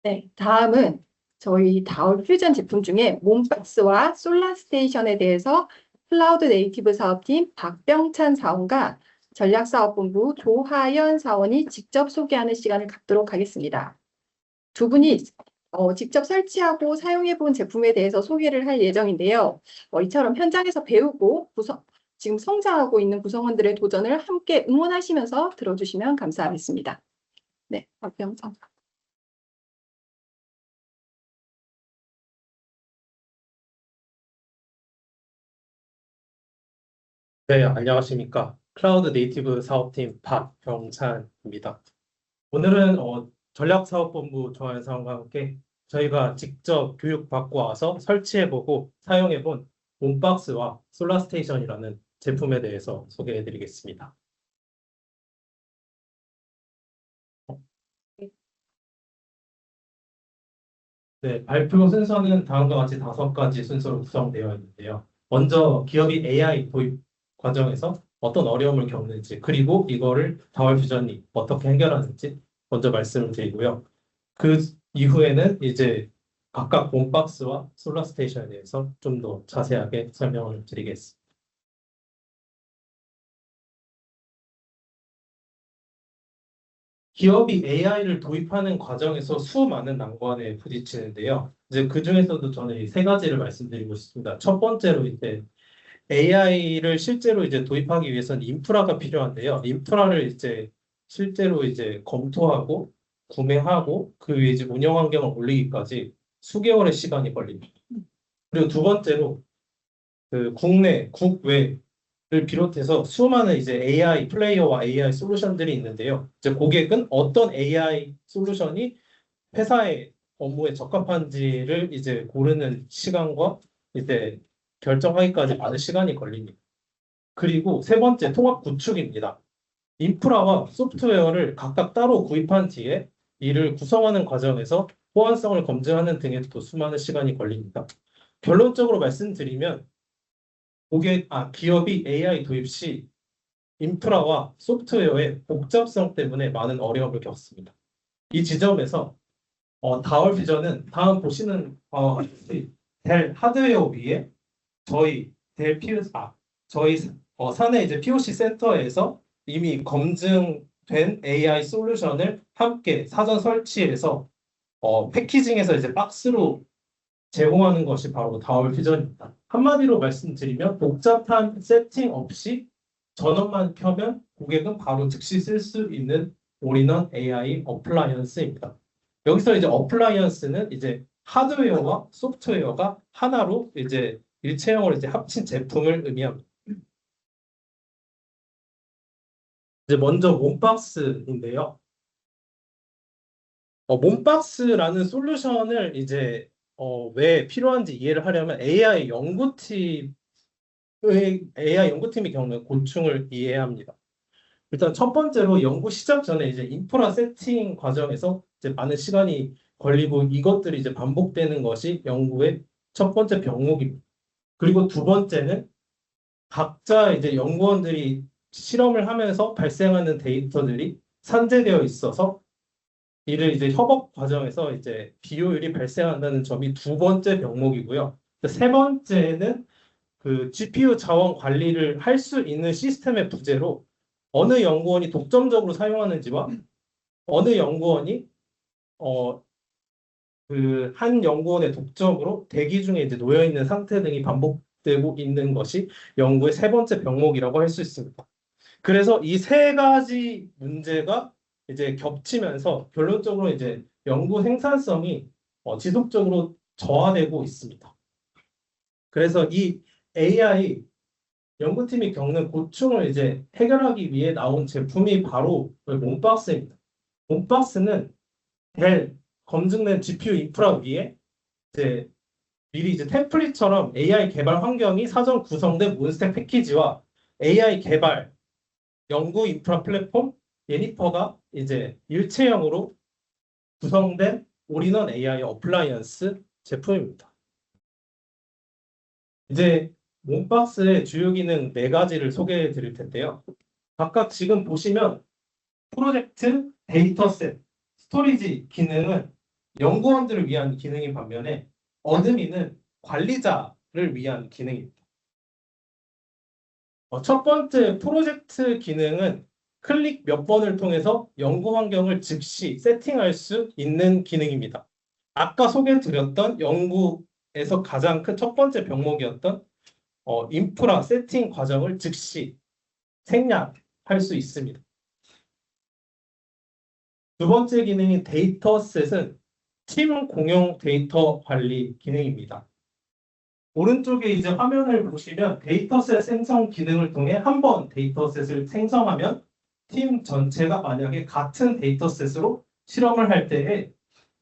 네, 다음은 저희 다올 퓨전 제품 중에 몬박스와 솔라스테이션에 대해서 클라우드 네이티브 사업팀 박병찬 사원과 전략사업본부 조하연 사원이 직접 소개하는 시간을 갖도록 하겠습니다. 두 분이 직접 설치하고 사용해 본 제품에 대해서 소개를 할 예정인데요. 이처럼 현장에서 배우고 지금 성장하고 있는 구성원들의 도전을 함께 응원하시면서 들어주시면 감사하겠습니다. 네, 박병찬. 네, 안녕하십니까. 클라우드 네이티브 사업팀 박병찬입니다. 오늘은 전략사업본부 조한사원과 함께 저희가 직접 교육받고 와서 설치해보고 사용해본 몬박스와 솔라스테이션이라는 제품에 대해서 소개해드리겠습니다. 네, 발표 순서는 다음과 같이 5가지 순서로 구성되어 있는데요. 먼저 기업이 AI 도입 과정에서 어떤 어려움을 겪는지, 그리고 이거를 다월 퓨전이 어떻게 해결하는지 먼저 말씀을 드리고요. 그 이후에는 이제 각각 몬박스와 솔라스테이션에 대해서 좀 더 자세하게 설명을 드리겠습니다. 기업이 AI를 도입하는 과정에서 수많은 난관에 부딪히는데요. 이제 그 중에서도 저는 이 3가지를 말씀드리고 싶습니다. 첫 번째로 이제 AI를 실제로 이제 도입하기 위해서는 인프라가 필요한데요. 인프라를 이제 실제로 이제 검토하고 구매하고 그 위에 이제 운영 환경을 올리기까지 수개월의 시간이 걸립니다. 그리고 두 번째로 그 국내, 국외 를 비롯해서 수많은 이제 AI 플레이어와 AI 솔루션들이 있는데요. 이제 고객은 어떤 AI 솔루션이 회사의 업무에 적합한지를 이제 고르는 시간과 이제 결정하기까지 많은 시간이 걸립니다. 그리고 세 번째, 통합 구축입니다. 인프라와 소프트웨어를 각각 따로 구입한 뒤에 이를 구성하는 과정에서 호환성을 검증하는 등에 또 수많은 시간이 걸립니다. 결론적으로 말씀드리면 기업이 AI 도입 시 인프라와 소프트웨어의 복잡성 때문에 많은 어려움을 겪습니다. 이 지점에서 다월 비전은 다음 보시는 바와 같이 델 하드웨어 위에 저희 사내 이제 POC 센터에서 이미 검증된 AI 솔루션을 함께 사전 설치해서 패키징해서 이제 박스로 제공하는 것이 바로 다월 퓨전입니다. 한마디로 말씀드리면 복잡한 세팅 없이 전원만 켜면 고객은 바로 즉시 쓸 수 있는 올인원 AI 어플라이언스입니다. 여기서 이제 어플라이언스는 이제 하드웨어와 소프트웨어가 하나로 이제 일체형으로 이제 합친 제품을 의미합니다. 이제 먼저 몬박스인데요. 몬박스라는 솔루션을 이제 왜 필요한지 이해를 하려면 AI 연구팀의 경우는 고충을 이해해야 합니다. 일단 첫 번째로 연구 시작 전에 이제 인프라 세팅 과정에서 이제 많은 시간이 걸리고 이것들이 이제 반복되는 것이 연구의 첫 번째 병목입니다. 그리고 두 번째는 각자 이제 연구원들이 실험을 하면서 발생하는 데이터들이 산재되어 있어서 이를 이제 협업 과정에서 이제 비효율이 발생한다는 점이 두 번째 병목이고요. 세 번째는 그 GPU 자원 관리를 할 수 있는 시스템의 부재로 어느 연구원이 독점적으로 사용하는지와 어느 연구원이 그 한 연구원의 독점으로 대기 중에 이제 놓여 있는 상태 등이 반복되고 있는 것이 연구의 세 번째 병목이라고 할 수 있습니다. 그래서 이 3가지 문제가 이제 겹치면서 결론적으로 이제 연구 생산성이 지속적으로 저하되고 있습니다. 그래서 이 AI 연구팀이 겪는 고충을 이제 해결하기 위해 나온 제품이 바로 몬박스입니다. 몬박스는 델 검증된 GPU 인프라 위에 이제 미리 이제 템플릿처럼 AI 개발 환경이 사전 구성된 몬스텍 패키지와 AI 개발 연구 인프라 플랫폼 예니퍼가 이제 일체형으로 구성된 올인원 AI 어플라이언스 제품입니다. 이제 몬박스의 주요 기능 4가지를 소개해 드릴 텐데요. 각각 지금 보시면 프로젝트, 데이터셋, 스토리지 기능은 연구원들을 위한 기능인 반면에 어드민은 관리자를 위한 기능입니다. 첫 번째 프로젝트 기능은 클릭 몇 번을 통해서 연구 환경을 즉시 세팅할 수 있는 기능입니다. 아까 소개해드렸던 연구에서 가장 큰 첫 번째 병목이었던 인프라 세팅 과정을 즉시 생략할 수 있습니다. 두 번째 기능인 데이터셋은 팀 공용 데이터 관리 기능입니다. 오른쪽에 이제 화면을 보시면 데이터셋 생성 기능을 통해 한 번 데이터셋을 생성하면 팀 전체가 만약에 같은 데이터셋으로 실험을 할 때에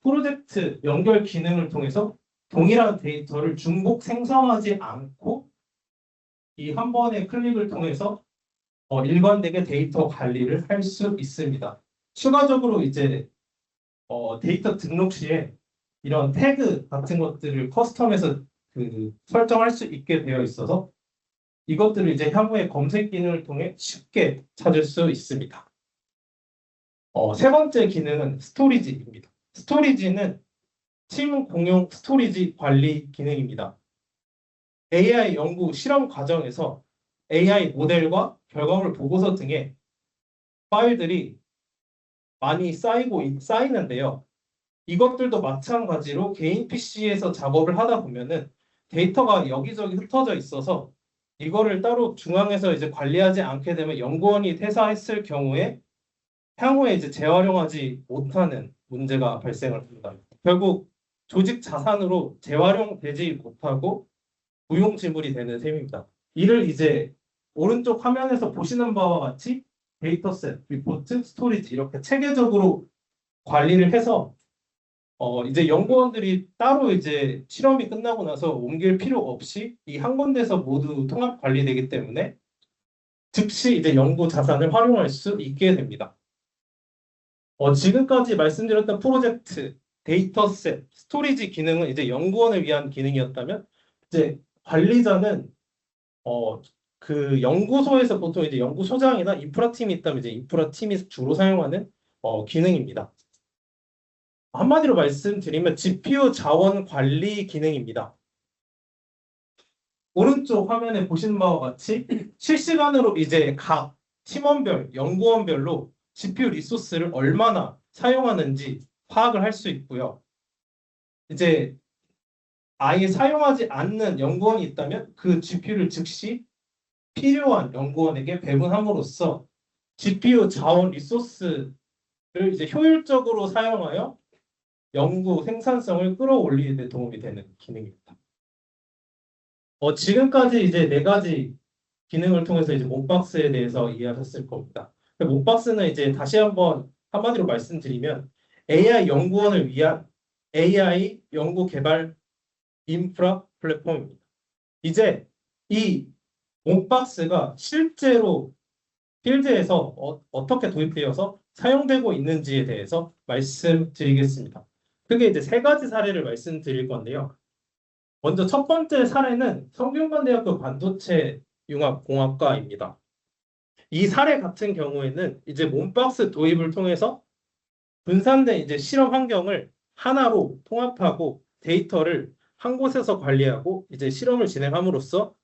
프로젝트 연결 기능을 통해서 동일한 데이터를 중복 생성하지 않고 이 한 번의 클릭을 통해서 일관되게 데이터 관리를 할 수 있습니다. 추가적으로 이제 데이터 등록 시에 이런 태그 같은 것들을 커스텀해서 설정할 수 있게 되어 있어서 이것들을 이제 향후에 검색 기능을 통해 쉽게 찾을 수 있습니다. 세 번째 기능은 스토리지입니다. 스토리지는 팀 공용 스토리지 관리 기능입니다. AI 연구 실험 과정에서 AI 모델과 결과물 보고서 등의 파일들이 많이 쌓이는데요. 이것들도 마찬가지로 개인 PC에서 작업을 하다 보면은 데이터가 여기저기 흩어져 있어서 이거를 따로 중앙에서 이제 관리하지 않게 되면 연구원이 퇴사했을 경우에 향후에 이제 재활용하지 못하는 문제가 발생을 합니다. 결국 조직 자산으로 재활용되지 못하고 무용지물이 되는 셈입니다. 이를 이제 오른쪽 화면에서 보시는 바와 같이 데이터셋, 리포트, 스토리지 이렇게 체계적으로 관리를 해서 이제 연구원들이 따로 이제 실험이 끝나고 나서 옮길 필요 없이 이 한 군데서 모두 통합 관리되기 때문에 즉시 이제 연구 자산을 활용할 수 있게 됩니다. 지금까지 말씀드렸던 프로젝트, 데이터셋, 스토리지 기능은 이제 연구원을 위한 기능이었다면 이제 관리자는 그 연구소에서 보통 이제 연구소장이나 인프라팀이 있다면 이제 인프라팀이 주로 사용하는 기능입니다. 한마디로 말씀드리면 GPU 자원 관리 기능입니다. 오른쪽 화면에 보시는 바와 같이 실시간으로 이제 각 팀원별, 연구원별로 GPU 리소스를 얼마나 사용하는지 파악을 할 수 있고요. 이제 아예 사용하지 않는 연구원이 있다면 그 GPU를 즉시 필요한 연구원에게 배분함으로써 GPU 자원 리소스를 이제 효율적으로 사용하여 연구 생산성을 끌어올리는 데 도움이 되는 기능입니다. 지금까지 이제 네 가지 기능을 통해서 이제 몬박스에 대해서 이해하셨을 겁니다. 몬박스는 이제 다시 한마디로 말씀드리면 AI 연구원을 위한 AI 연구 개발 인프라 플랫폼입니다. 이제 이 몬박스가 실제로 필드에서 어떻게 도입되어서 사용되고 있는지에 대해서 말씀드리겠습니다. 크게 이제 세 가지 사례를 말씀드릴 건데요. 먼저 첫 번째 사례는 성균관대학교 반도체 융합공학과입니다. 이 사례 같은 경우에는 이제 몬박스 도입을 통해서 분산된 이제 실험 환경을 하나로 통합하고 데이터를 한 곳에서 관리하고 이제 실험을 진행함으로써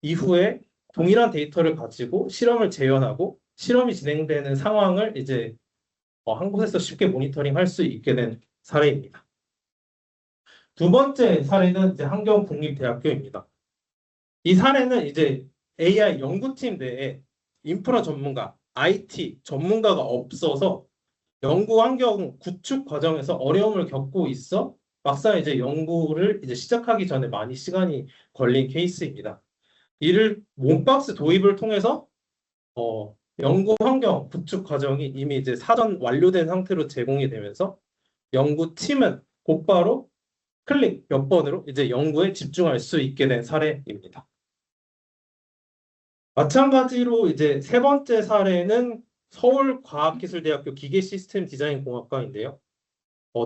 이후에 동일한 데이터를 가지고 실험을 재현하고 실험이 진행되는 상황을 이제 한 곳에서 쉽게 모니터링할 수 있게 된 사례입니다. 두 번째 사례는 이제 한경국립대학교입니다. 이 사례는 이제 AI 연구팀 내에 인프라 전문가, IT 전문가가 없어서 연구 환경 구축 과정에서 어려움을 겪고 있어 막상 이제 연구를 이제 시작하기 전에 많이 시간이 걸린 케이스입니다. 이를 몬박스 도입을 통해서 연구 환경 구축 과정이 이미 이제 사전 완료된 상태로 제공이 되면서 연구팀은 곧바로 클릭 몇 번으로 이제 연구에 집중할 수 있게 된 사례입니다. 마찬가지로 이제 세 번째 사례는 서울과학기술대학교 기계시스템디자인공학과인데요.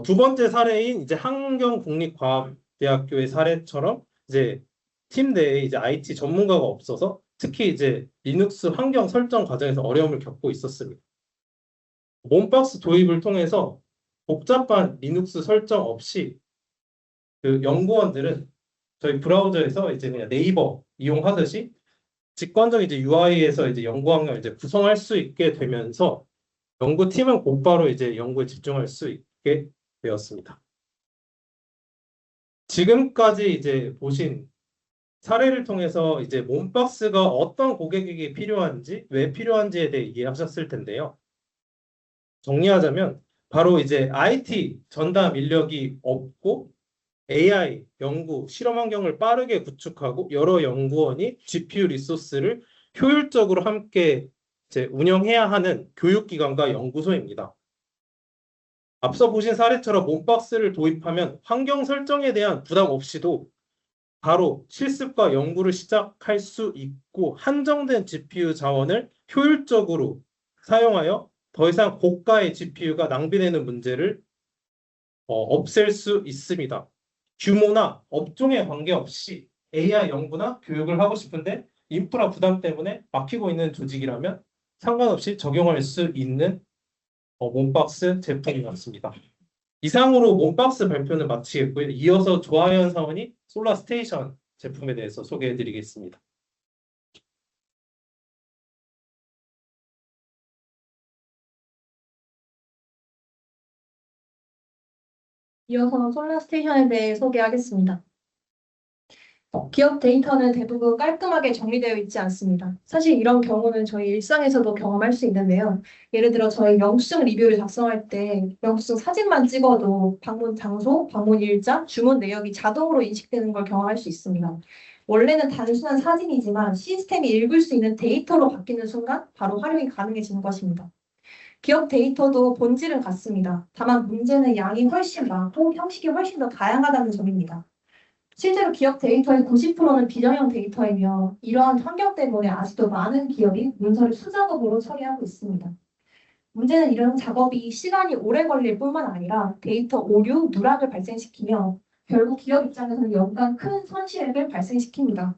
두 번째 사례인 이제 한경국립과학대학교의 사례처럼 이제 팀 내에 이제 IT 전문가가 없어서 특히 이제 리눅스 환경 설정 과정에서 어려움을 겪고 있었습니다. 몬박스 도입을 통해서 복잡한 리눅스 설정 없이 그 연구원들은 저희 브라우저에서 이제 그냥 네이버 이용하듯이 직관적 이제 UI에서 이제 연구 환경을 이제 구성할 수 있게 되면서 연구팀은 곧바로 이제 연구에 집중할 수 있게 되었습니다. 지금까지 이제 보신 사례를 통해서 이제 몬박스가 어떤 고객에게 필요한지, 왜 필요한지에 대해 이해하셨을 텐데요. 정리하자면 바로 이제 IT 전담 인력이 없고 AI 연구 실험 환경을 빠르게 구축하고 여러 연구원이 GPU 리소스를 효율적으로 함께 이제 운영해야 하는 교육기관과 연구소입니다. 앞서 보신 사례처럼 몬박스를 도입하면 환경 설정에 대한 부담 없이도 바로 실습과 연구를 시작할 수 있고 한정된 GPU 자원을 효율적으로 사용하여 더 이상 고가의 GPU가 낭비되는 문제를 없앨 수 있습니다. 규모나 업종에 관계없이 AI 연구나 교육을 하고 싶은데 인프라 부담 때문에 막히고 있는 조직이라면 상관없이 적용할 수 있는 몬박스 제품이 맞습니다. 이상으로 몬박스 발표는 마치겠고요. 이어서 조하연 사원이 솔라스테이션 제품에 대해서 소개해 드리겠습니다. 이어서 솔라스테이션에 대해 소개하겠습니다. 기업 데이터는 대부분 깔끔하게 정리되어 있지 않습니다. 사실 이런 경우는 저희 일상에서도 경험할 수 있는데요. 예를 들어 저희 영수증 리뷰를 작성할 때 영수증 사진만 찍어도 방문 장소, 방문 일자, 주문 내역이 자동으로 인식되는 걸 경험할 수 있습니다. 원래는 단순한 사진이지만 시스템이 읽을 수 있는 데이터로 바뀌는 순간 바로 활용이 가능해지는 것입니다. 기업 데이터도 본질은 같습니다. 다만 문제는 양이 훨씬 많고 형식이 훨씬 더 다양하다는 점입니다. 실제로 기업 데이터의 90%는 비정형 데이터이며 이러한 환경 때문에 아직도 많은 기업이 문서를 수작업으로 처리하고 있습니다. 문제는 이런 작업이 시간이 오래 걸릴 뿐만 아니라 데이터 오류, 누락을 발생시키며 결국 기업 입장에서는 연간 큰 손실액을 발생시킵니다.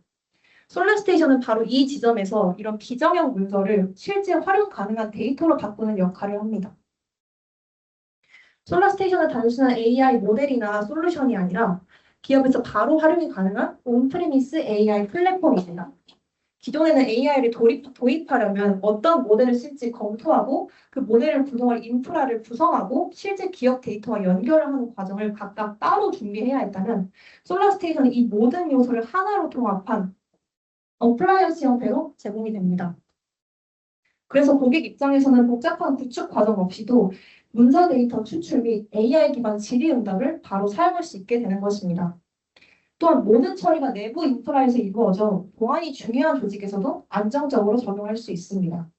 솔라스테이션은 바로 이 지점에서 이런 비정형 문서를 실제 활용 가능한 데이터로 바꾸는 역할을 합니다. 솔라스테이션은 단순한 AI 모델이나 솔루션이 아니라 기업에서 바로 활용이 가능한 온프리미스 AI 플랫폼입니다. 기존에는 AI를 도입하려면 어떤 모델을 쓸지 검토하고 그 모델을 구성할 인프라를 구성하고 실제 기업 데이터와 연결을 하는 과정을 각각 따로 준비해야 했다면 솔라스테이션은 이 모든 요소를 하나로 통합한 어플라이언스 형태로 제공이 됩니다. 그래서 고객 입장에서는 복잡한 구축 과정 없이도 문서 데이터 추출 및 AI 기반 질의응답을 바로 사용할 수 있게 되는 것입니다. 또한 모든 처리가 내부 인프라에서 이루어져 보안이 중요한 조직에서도 안정적으로 적용할 수 있습니다.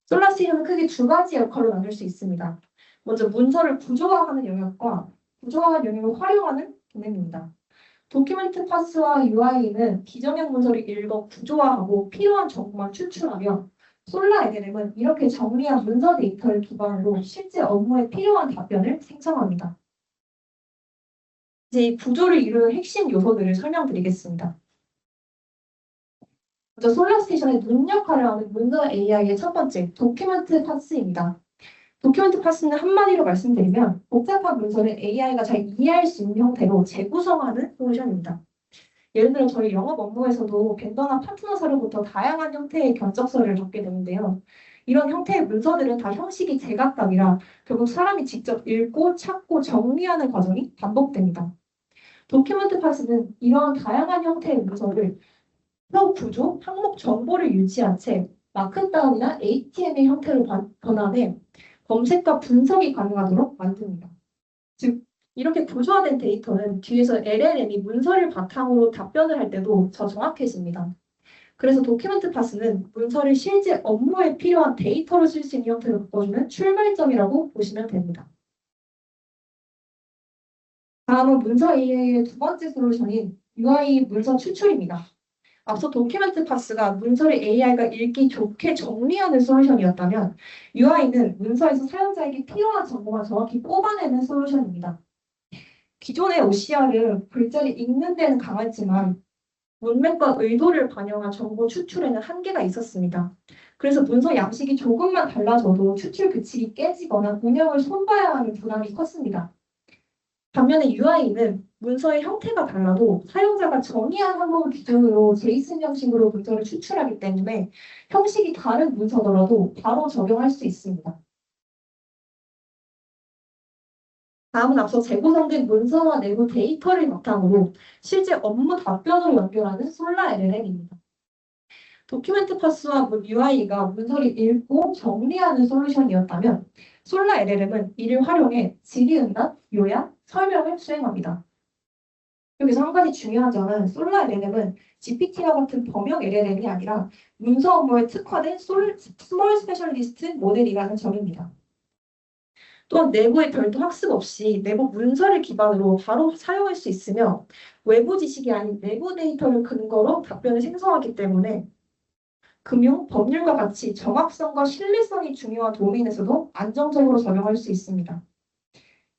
솔라스테이션은 크게 두 가지 역할로 나눌 수 있습니다. 먼저 문서를 구조화하는 영역과 구조화한 영역을 활용하는 기능입니다. 도큐멘트 파스와 UI는 비정형 문서를 읽어 구조화하고 필요한 정보만 추출하며 솔라 LLM은 이렇게 정리한 문서 데이터를 기반으로 실제 업무에 필요한 답변을 생성합니다. 이제 이 구조를 이루는 핵심 요소들을 설명드리겠습니다. 먼저 솔라스테이션의 눈 역할을 하는 문서 AI의 첫 번째, 도큐멘트 파스입니다. 도큐멘트 파스는 한마디로 말씀드리면 복잡한 문서를 AI가 잘 이해할 수 있는 형태로 재구성하는 솔루션입니다. 예를 들어 저희 영업 업무에서도 벤더나 파트너사로부터 다양한 형태의 견적서를 받게 되는데요. 이런 형태의 문서들은 다 형식이 제각각이라 결국 사람이 직접 읽고 찾고 정리하는 과정이 반복됩니다. 도큐멘트 파스는 이러한 다양한 형태의 문서를 표 구조, 항목 정보를 유지한 채 마크다운이나 HTML 형태로 변환해 검색과 분석이 가능하도록 만듭니다. 즉, 이렇게 구조화된 데이터는 뒤에서 LLM이 문서를 바탕으로 답변을 할 때도 더 정확해집니다. 그래서 도큐멘트 파스는 문서를 실제 업무에 필요한 데이터로 쓸 수 있는 형태로 바꿔주는 출발점이라고 보시면 됩니다. 다음은 문서 AI의 두 번째 솔루션인 UI 문서 추출입니다. 앞서 도큐멘트 파스가 문서를 AI가 읽기 좋게 정리하는 솔루션이었다면 UI는 문서에서 사용자에게 필요한 정보만 정확히 뽑아내는 솔루션입니다. 기존의 OCR은 글자를 읽는 데는 강했지만 문맥과 의도를 반영한 정보 추출에는 한계가 있었습니다. 그래서 문서 양식이 조금만 달라져도 추출 규칙이 깨지거나 운영을 손봐야 하는 부담이 컸습니다. 반면에 UI는 문서의 형태가 달라도 사용자가 정의한 항목을 기준으로 제이슨 형식으로 문서를 추출하기 때문에 형식이 다른 문서더라도 바로 적용할 수 있습니다. 다음은 앞서 재구성된 문서와 내부 데이터를 바탕으로 실제 업무 답변으로 연결하는 솔라 LLM입니다. 도큐멘트 파스와 UI가 문서를 읽고 정리하는 솔루션이었다면 솔라 LLM은 이를 활용해 질의응답, 요약, 설명을 수행합니다. 여기서 한 가지 중요한 점은 솔라 LLM은 GPT와 같은 범용 LLM이 아니라 문서 업무에 특화된 스몰 스페셜리스트 모델이라는 점입니다. 또한 내부에 별도 학습 없이 내부 문서를 기반으로 바로 사용할 수 있으며 외부 지식이 아닌 내부 데이터를 근거로 답변을 생성하기 때문에 금융, 법률과 같이 정확성과 신뢰성이 중요한 도메인에서도 안정적으로 적용할 수 있습니다.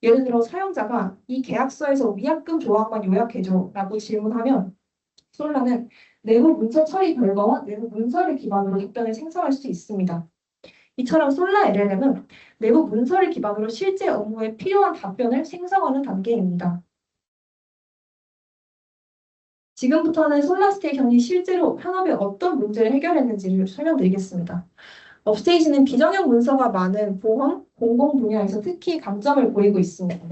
예를 들어 사용자가 이 계약서에서 위약금 조항만 요약해줘 라고 질문하면 솔라는 내부 문서 처리 결과와 내부 문서를 기반으로 답변을 생성할 수 있습니다. 이처럼 솔라 LLM은 내부 문서를 기반으로 실제 업무에 필요한 답변을 생성하는 단계입니다. 지금부터는 솔라 스테이션이 실제로 현업에 어떤 문제를 해결했는지를 설명드리겠습니다. 업스테이지는 비정형 문서가 많은 보험, 공공 분야에서 특히 강점을 보이고 있습니다.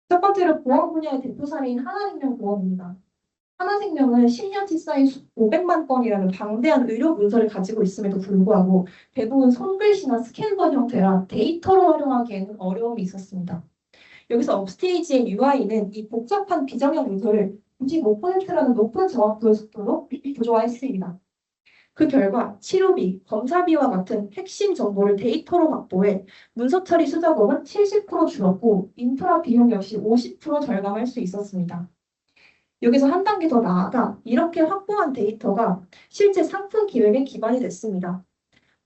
첫 번째로 보험 분야의 대표 사례인 하나생명 보험입니다. 하나생명은 10년치 쌓인 500만 건이라는 방대한 의료 문서를 가지고 있음에도 불구하고 대부분 손글씨나 스캔본 형태라 데이터로 활용하기에는 어려움이 있었습니다. 여기서 업스테이지의 UI는 이 복잡한 비정형 문서를 95%라는 높은 정확도의 속도로 구조화했습니다. 그 결과 치료비, 검사비와 같은 핵심 정보를 데이터로 확보해 문서 처리 수작업은 70% 줄었고 인프라 비용 역시 50% 절감할 수 있었습니다. 여기서 한 단계 더 나아가 이렇게 확보한 데이터가 실제 상품 기획의 기반이 됐습니다.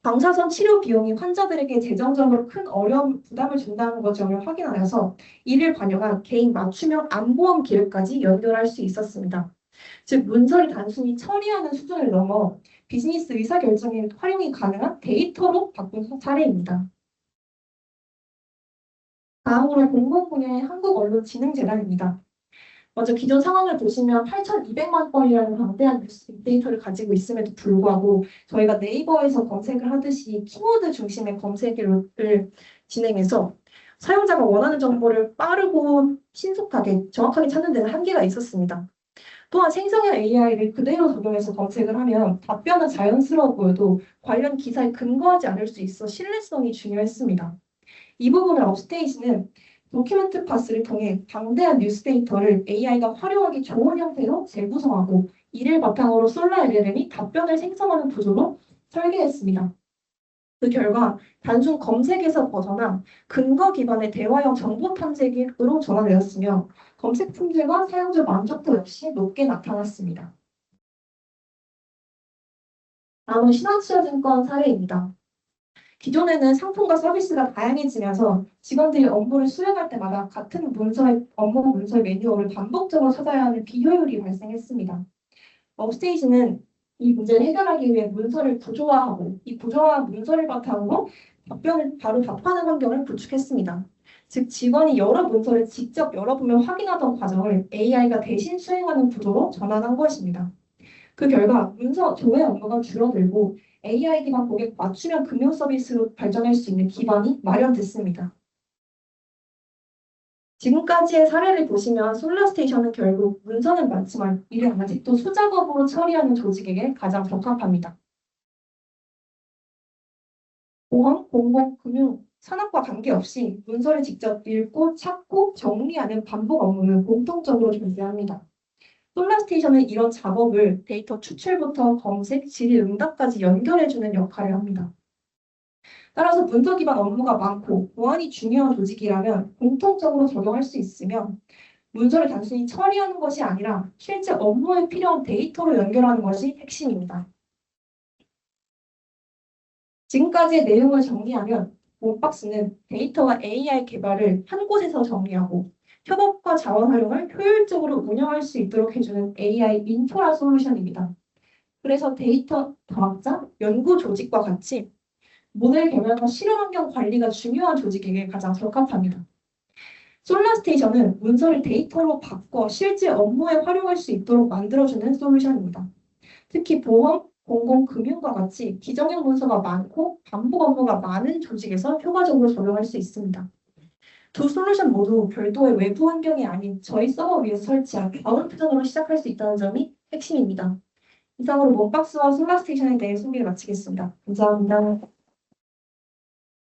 방사선 치료 비용이 환자들에게 재정적으로 큰 어려움, 부담을 준다는 것을 확인하여서 이를 반영한 개인 맞춤형 암보험 기획까지 연결할 수 있었습니다. 즉 문서를 단순히 처리하는 수준을 넘어 비즈니스 의사결정에 활용이 가능한 데이터로 바꾼 사례입니다. 다음으로 공공 분야의 한국언론진흥재단입니다. 먼저 기존 상황을 보시면 8,200만 건이라는 방대한 뉴스 빅데이터를 가지고 있음에도 불구하고 저희가 네이버에서 검색을 하듯이 키워드 중심의 검색을 진행해서 사용자가 원하는 정보를 빠르고 신속하게 정확하게 찾는 데는 한계가 있었습니다. 또한 생성형 AI를 그대로 적용해서 검색을 하면 답변은 자연스러워 보여도 관련 기사에 근거하지 않을 수 있어 신뢰성이 중요했습니다. 이 부분을 업스테이지는 도큐멘트 파스를 통해 방대한 뉴스 데이터를 AI가 활용하기 좋은 형태로 재구성하고 이를 바탕으로 솔라 LLM이 답변을 생성하는 구조로 설계했습니다. 그 결과 단순 검색에서 벗어나 근거 기반의 대화형 정보 탐색으로 전환되었으며 검색 품질과 사용자 만족도 역시 높게 나타났습니다. 다음은 신한투자증권 사례입니다. 기존에는 상품과 서비스가 다양해지면서 직원들이 업무를 수행할 때마다 같은 업무 문서의 매뉴얼을 반복적으로 찾아야 하는 비효율이 발생했습니다. 업스테이지는 이 문제를 해결하기 위해 문서를 구조화하고 이 구조화한 문서를 바탕으로 답변을 바로 답하는 환경을 구축했습니다. 즉 직원이 여러 문서를 직접 열어보며 확인하던 과정을 AI가 대신 수행하는 구조로 전환한 것입니다. 그 결과 문서 조회 업무가 줄어들고 AI 기반 고객 맞춤형 금융 서비스로 발전할 수 있는 기반이 마련됐습니다. 지금까지의 사례를 보시면 솔라스테이션은 결국 문서는 많지만 이를 아직도 수작업으로 처리하는 조직에게 가장 적합합니다. 보험, 공공, 금융, 산업과 관계없이 문서를 직접 읽고 찾고 정리하는 반복 업무를 공통적으로 존재합니다. 솔라스테이션은 이런 작업을 데이터 추출부터 검색, 질의, 응답까지 연결해주는 역할을 합니다. 따라서 문서 기반 업무가 많고 보안이 중요한 조직이라면 공통적으로 적용할 수 있으며 문서를 단순히 처리하는 것이 아니라 실제 업무에 필요한 데이터로 연결하는 것이 핵심입니다. 지금까지의 내용을 정리하면 몬박스는 데이터와 AI 개발을 한 곳에서 정리하고 협업과 자원 활용을 효율적으로 운영할 수 있도록 해주는 AI 인프라 솔루션입니다. 그래서 데이터 과학자, 연구 조직과 같이 모델 개발과 실현 환경 관리가 중요한 조직에게 가장 적합합니다. 솔라스테이션은 문서를 데이터로 바꿔 실제 업무에 활용할 수 있도록 만들어주는 솔루션입니다. 특히 보험, 공공금융과 같이 기정형 문서가 많고 반복 업무가 많은 조직에서 효과적으로 적용할 수 있습니다. 두 솔루션 모두 별도의 외부 환경이 아닌 저희 서버 위에서 설치한 다운 버전으로 시작할 수 있다는 점이 핵심입니다. 이상으로 몬박스와 솔라스테이션에 대해 소개를 마치겠습니다. 감사합니다.